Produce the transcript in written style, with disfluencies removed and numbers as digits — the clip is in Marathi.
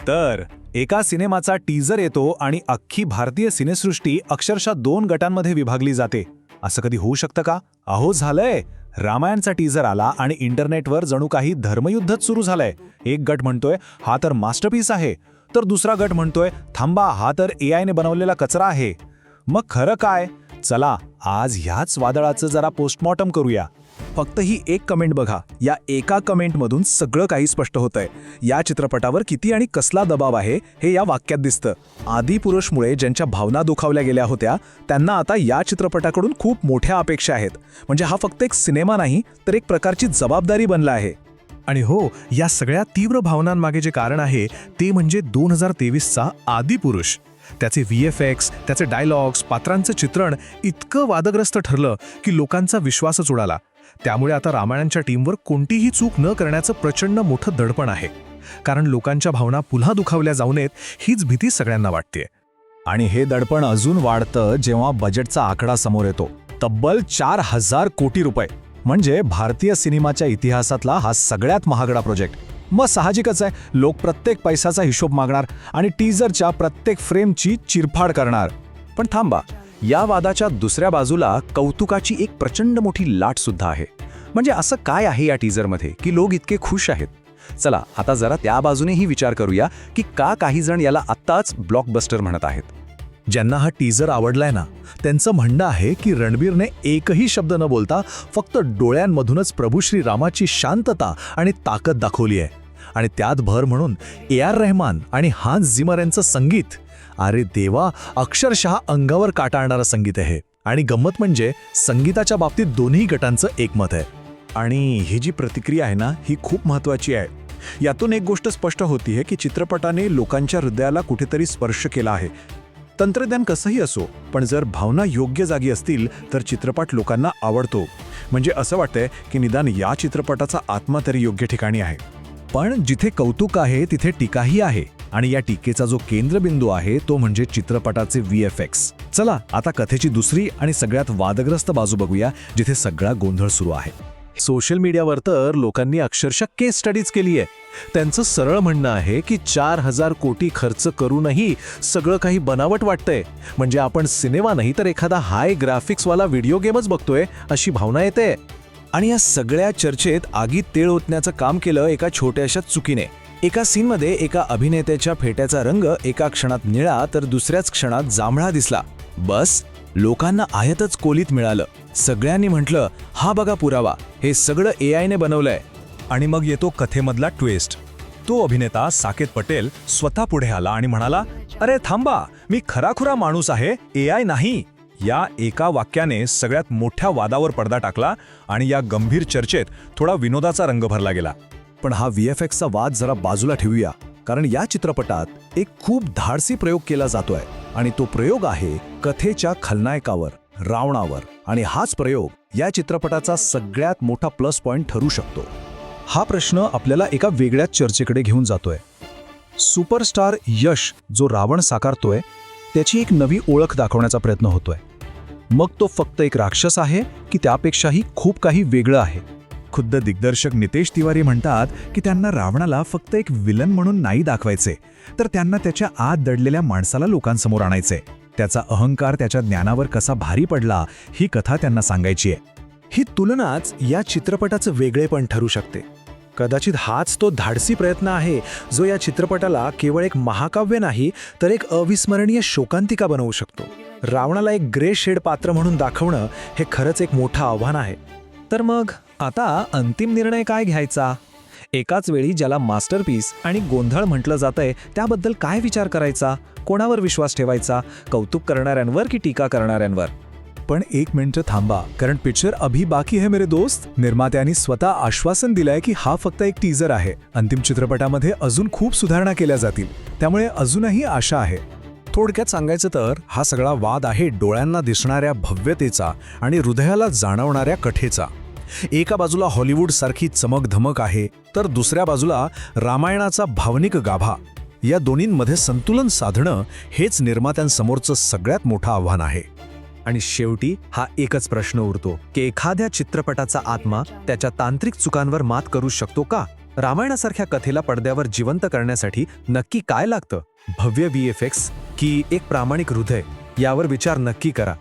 तर एका सिनेमाचा टीजर येतो आणि अख्खी भारतीय सिनेसृष्टी अक्षरशः 2 गटांमध्ये विभागली जाते. असं कधी होऊ शकतं का? अहो झालंय. रामायणचा टीजर आला आणि इंटरनेटवर जणू काही धर्मयुद्धच सुरू झालंय. एक गट म्हणतोय हा तर मास्टरपीस आहे, तर दुसरा गट म्हणतोय थांबा हा तर AI ने बनवलेला कचरा आहे. मग खरं काय? चला आज ह्याच वादळाचं जरा पोस्टमॉर्टम करूया. फक्त ही एक कमेंट बघा. या एका कमेंटमधून सगळं काही स्पष्ट होतंय. या चित्रपटावर किती आणि कसला दबाव आहे हे या वाक्यात दिसतं. आदिपुरुषमुळे ज्यांच्या भावना दुखावल्या गेल्या होत्या त्यांना आता या चित्रपटाकडून खूप मोठ्या अपेक्षा आहेत. म्हणजे हा फक्त एक सिनेमा नाही तर एक प्रकारची जबाबदारी बनला आहे. आणि हो, या सगळ्या तीव्र भावनांमागे जे कारण आहे ते म्हणजे 2023चा आदिपुरुष. त्याचे VFX, त्याचे डायलॉग्स, पात्रांचं चित्रण इतकं वादग्रस्त ठरलं की लोकांचा विश्वासच उडाला. त्यामुळे आता रामायणच्या टीमवर कोणतीही चूक न करण्याचं प्रचंड मोठं दडपण आहे. कारण लोकांच्या भावना पुन्हा दुखावल्या जाऊ नयेत हीच भीती सगळ्यांना वाटते. आणि हे दडपण अजून वाढतं जेव्हा बजेटचा आकडा समोर येतो. तब्बल 4000 कोटी रुपये. म्हणजे भारतीय सिनेमाच्या इतिहासातला हा सगळ्यात महागडा प्रोजेक्ट. मग साहजिकच आहे, लोक प्रत्येक पैशाचा हिशोब मागणार आणि टीजरच्या प्रत्येक फ्रेमची चिरफाड करणार. पण थांबा, या वादाच्या दुसऱ्या बाजूला कौतुकाची एक प्रचंड मोठी लाट सुद्धा आहे. म्हणजे असं काय आहे या टीजरमध्ये की लोक इतके खुश आहेत? चला आता जरा त्या बाजूनेही विचार करूया की का काही जण याला आत्ताच ब्लॉकबस्टर म्हणत आहेत. ज्यांना हा टीजर आवडलाय ना, त्यांचं म्हणणं आहे की रणबीरने एकही शब्द न बोलता फक्त डोळ्यांमधूनच प्रभू श्री रामाची शांतता आणि ताकद दाखवली आहे. आणि त्यात भर म्हणून AR रहमान आणि हान्स झिमर यांचं संगीत. अरे देवा, अक्षरशः अंगावर काटा आणणारं संगीत आहे. आणि गंमत म्हणजे संगीताच्या बाबतीत दोन्ही गटांचं एकमत आहे. आणि ही जी प्रतिक्रिया आहे ना, ही खूप महत्त्वाची आहे. यातून एक गोष्ट स्पष्ट होतीये की चित्रपटाने लोकांच्या हृदयाला कुठेतरी स्पर्श केला आहे. तंत्रज्ञान कसंही असो, पण जर भावना योग्य जागी असतील तर चित्रपट लोकांना आवडतो. म्हणजे असं वाटतंय की निदान या चित्रपटाचा आत्मा तरी योग्य ठिकाणी आहे. पण जिथे कौतुक आहे तिथे टीकाही आहे. आणि या टीकेचा जो केंद्रबिंदू आहे तो म्हणजे चित्रपटाचे VFX. चला आता कथेची दुसरी आणि सगळ्यात वादग्रस्त बाजू बघूया, जिथे सगळा गोंधळ सुरू आहे. सोशल मीडियावर तर लोकांनी अक्षरशः केस स्टडीज केली आहे. त्यांचं सरळ म्हणणं आहे की 4000 कोटी खर्च करूनही सगळं काही बनावट वाटतंय. म्हणजे आपण सिनेमा नाही तर एखादा हाय ग्राफिक्सवाला व्हिडिओ गेमच बघतोय अशी भावना येते. आणि या सगळ्या चर्चेत आगीत तेल ओतण्याचं काम केलं एका छोट्याशा चुकीने. एका सीनमध्ये एका अभिनेत्याच्या फेट्याचा रंग एका क्षणात निळा तर दुसऱ्याच क्षणात जांभळा दिसला. बस लोकांना आयतच कोलीत मिळालं. सगळ्यांनी म्हटलं हा बघा पुरावा, हे सगळं AI ने बनवलंय. आणि मग येतो कथेमधला ट्विस्ट. तो अभिनेता साकेत पटेल स्वतः पुढे आला आणि म्हणाला, अरे थांबा, मी खराखुरा माणूस आहे, AI नाही. या एका वाक्याने सगळ्यात मोठ्या वादावर पडदा टाकला आणि या गंभीर चर्चेत थोडा विनोदाचा रंग भरला गेला. पण हा VFXचा वाद जरा बाजूला ठेवूया, कारण या चित्रपटात एक खूप धाडसी प्रयोग केला जातोय. आणि तो प्रयोग आहे कथेच्या खलनायकावर, रावणावर. आणि हाच प्रयोग या चित्रपटाचा सगळ्यात मोठा प्लस पॉइंट ठरू शकतो. हा प्रश्न आपल्याला एका वेगळ्याच चर्चेकडे घेऊन जातोय. सुपरस्टार यश जो रावण साकारतोय त्याची एक नवी ओळख दाखवण्याचा प्रयत्न होतोय. मग तो फक्त एक राक्षस आहे की त्यापेक्षाही खूप काही वेगळं आहे? खुद्द दिग्दर्शक नितेश तिवारी म्हणतात की त्यांना रावणाला फक्त एक विलन म्हणून नाही दाखवायचे, तर त्यांना त्याच्या आत दडलेल्या माणसाला लोकांसमोर आणायचे. त्याचा अहंकार त्याच्या ज्ञानावर कसा भारी पडला ही कथा त्यांना सांगायची आहे. ही तुलनाच या चित्रपटाचं वेगळेपण ठरू शकते. कदाचित हाच तो धाडसी प्रयत्न आहे जो या चित्रपटाला केवळ एक महाकाव्य नाही तर एक अविस्मरणीय शोकांतिका बनवू शकतो. रावणाला एक ग्रे शेड पात्र म्हणून दाखवणं हे खरंच एक मोठं आव्हान आहे. तर मग आता अंतिम निर्णय काय घ्यायचा? एकाच वेळी ज्याला मास्टरपीस आणि गोंधळ म्हटलं जातंय त्याबद्दल काय विचार करायचा? कोणावर विश्वास ठेवायचा? कौतुक करणाऱ्यांवर की टीका करणाऱ्यांवर? पण एक मिनिट थांबा, कारण पिक्चर अभी बाकी है मेरे दोस्त. निर्मात्यांनी स्वतः आश्वासन दिलंय की हा फक्त एक टीजर आहे. अंतिम चित्रपटामध्ये अजून खूप सुधारणा केल्या जातील, त्यामुळे अजूनही आशा आहे. थोडक्यात सांगायचं तर हा सगळा वाद आहे डोळ्यांना दिसणाऱ्या भव्यतेचा आणि हृदयाला जाणवणाऱ्या कथेचा. एका बाजूला हॉलिवूड सारखी चमकधमक आहे, तर दुसऱ्या बाजूला रामायणाचा भावनिक गाभा. या दोन्हींमध्ये संतुलन साधणं हेच निर्मात्यांसमोरचं सगळ्यात मोठं आव्हान आहे. आणि शेवटी हा एकच प्रश्न उरतो की एखाद्या चित्रपटाचा आत्मा त्याच्या तांत्रिक चुकांवर मात करू शकतो का? रामायणासारख्या कथेला पडद्यावर जिवंत करण्यासाठी नक्की काय लागतं? भव्य VFX की एक प्रामाणिक हृदय? यावर विचार नक्की करा.